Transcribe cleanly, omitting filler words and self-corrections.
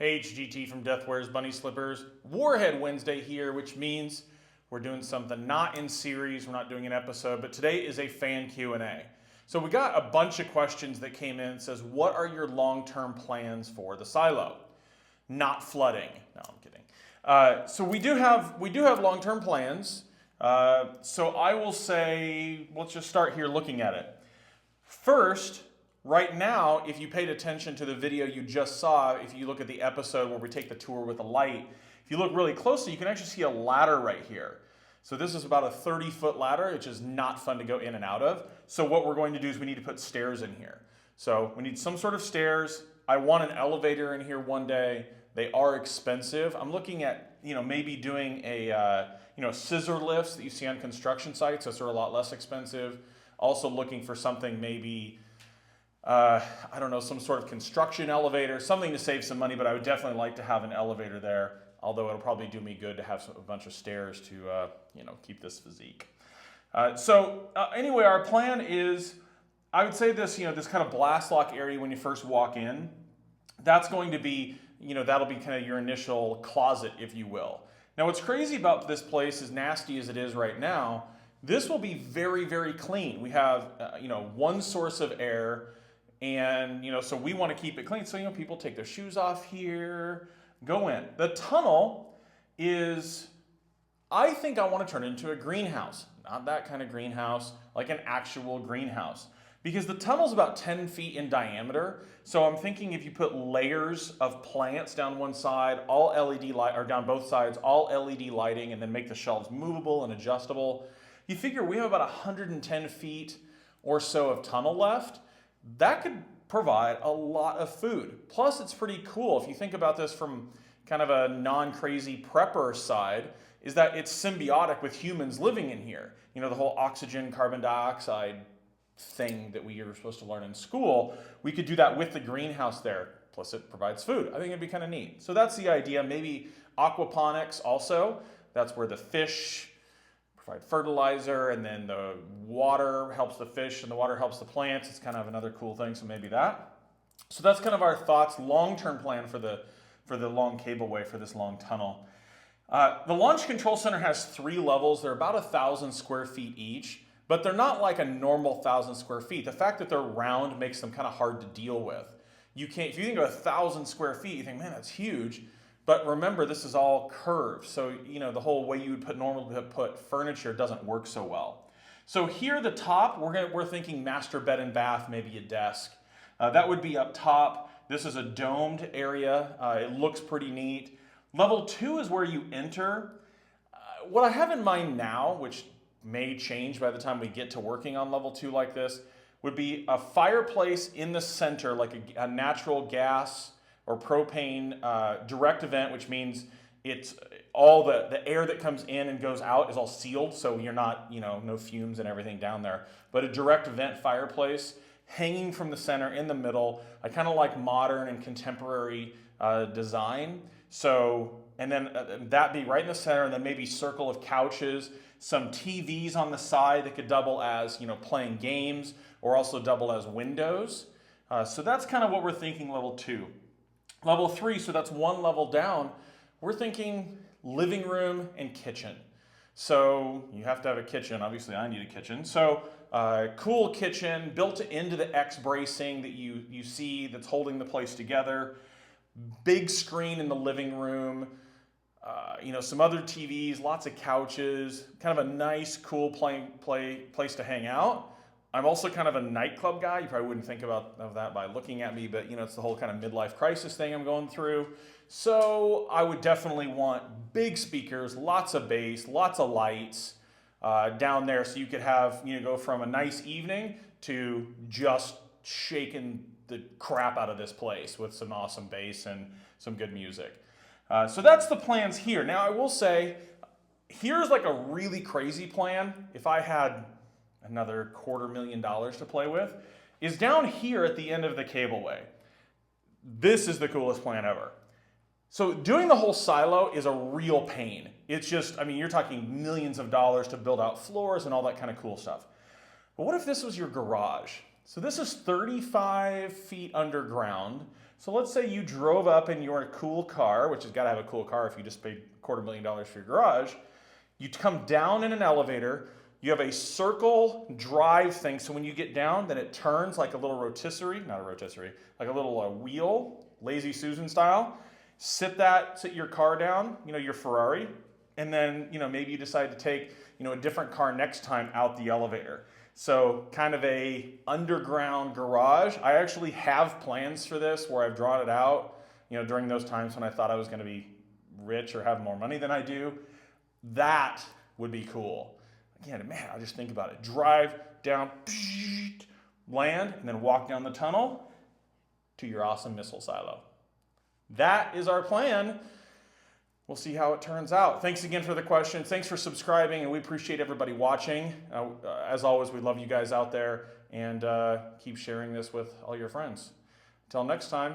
Hey, HGT from Death Wears Bunny Slippers. Warhead Wednesday here, which means we're doing something not in series, we're not doing an episode, but today is a fan Q&A. So we got a bunch of questions that came in. It says, what are your long-term plans for the silo? Not flooding. No, I'm kidding. So we do have long-term plans. So I will say, let's just start here looking at it. First, right now, if you paid attention to the video you just saw, if you look at the episode where we take the tour with a light, if you look really closely, you can actually see a ladder right here. So this is about a 30-foot ladder, which is not fun to go in and out of. So what we're going to do is we need to put stairs in here. So we need some sort of stairs. I want an elevator in here one day. They are expensive. I'm looking at, maybe doing a, scissor lifts that you see on construction sites. Those are a lot less expensive. Also looking for something maybe, some sort of construction elevator, something to save some money, but I would definitely like to have an elevator there, although it'll probably do me good to have a bunch of stairs to, keep this physique. Anyway, our plan is, I would say this, this kind of blast lock area when you first walk in, that's going to be, that'll be kind of your initial closet, if you will. Now, what's crazy about this place, as nasty as it is right now, this will be very, very clean. We have, one source of air, and, so we want to keep it clean. So, people take their shoes off here, go in. The tunnel is, I think I want to turn it into a greenhouse. Not that kind of greenhouse, like an actual greenhouse. Because the tunnel's about 10 feet in diameter. So I'm thinking if you put layers of plants down one side, all LED light, or down both sides, all LED lighting, and then make the shelves movable and adjustable, you figure we have about 110 feet or so of tunnel left. That could provide a lot of food. Plus, it's pretty cool. If you think about this from kind of a non-crazy prepper side, is that it's symbiotic with humans living in here. The whole oxygen, carbon dioxide thing that we were supposed to learn in school, we could do that with the greenhouse there. Plus, it provides food. I think it'd be kind of neat. So that's the idea. Maybe aquaponics also. That's where the fish provide fertilizer, and then the water helps the fish and the water helps the plants. It's kind of another cool thing, so maybe that. So that's kind of our thoughts, long-term plan for the long cableway, for this long tunnel. The Launch Control Center has 3 levels. They're about 1,000 square feet each, but they're not like a normal 1,000 square feet. The fact that they're round makes them kind of hard to deal with. If you think of 1,000 square feet, you think, man, that's huge. But remember, this is all curved. So, the whole way you would normally put furniture doesn't work so well. So here at the top, we're thinking master bed and bath, maybe a desk. That would be up top. This is a domed area. It looks pretty neat. Level 2 is where you enter. What I have in mind now, which may change by the time we get to working on level 2 like this, would be a fireplace in the center, like a natural gas or propane direct vent, which means it's all the air that comes in and goes out is all sealed, so you're not, no fumes and everything down there. But a direct vent fireplace hanging from the center in the middle. I kind of like modern and contemporary design. So, and then that be right in the center, and then maybe circle of couches, some TVs on the side that could double as, playing games, or also double as windows. So that's kind of what we're thinking level 2. Level 3, so that's one level down, we're thinking living room and kitchen. So you have to have a kitchen. Obviously, I need a kitchen. So cool kitchen built into the X bracing that you see that's holding the place together. Big screen in the living room. Some other TVs, lots of couches, kind of a nice, cool place to hang out. I'm also kind of a nightclub guy. You probably wouldn't think of that by looking at me, but it's the whole kind of midlife crisis thing I'm going through. So I would definitely want big speakers, lots of bass, lots of lights down there, so you could have, go from a nice evening to just shaking the crap out of this place with some awesome bass and some good music. So that's the plans here. Now I will say, here's like a really crazy plan. If I had another $250,000 to play with, is down here at the end of the cableway. This is the coolest plan ever. So doing the whole silo is a real pain. It's just, you're talking millions of dollars to build out floors and all that kind of cool stuff. But what if this was your garage? So this is 35 feet underground. So let's say you drove up in your cool car, which has got to have a cool car if you just paid $250,000 for your garage. You come down in an elevator. You have a circle drive thing. So when you get down, then it turns like a little rotisserie, not a rotisserie, like a little wheel, Lazy Susan style. Sit your car down, your Ferrari, and then, maybe you decide to take, a different car next time out the elevator. So kind of a underground garage. I actually have plans for this where I've drawn it out, during those times when I thought I was going to be rich or have more money than I do. That would be cool. Again, man, I just think about it. Drive down, land, and then walk down the tunnel to your awesome missile silo. That is our plan. We'll see how it turns out. Thanks again for the question. Thanks for subscribing, and we appreciate everybody watching. As always, we love you guys out there, and keep sharing this with all your friends. Until next time.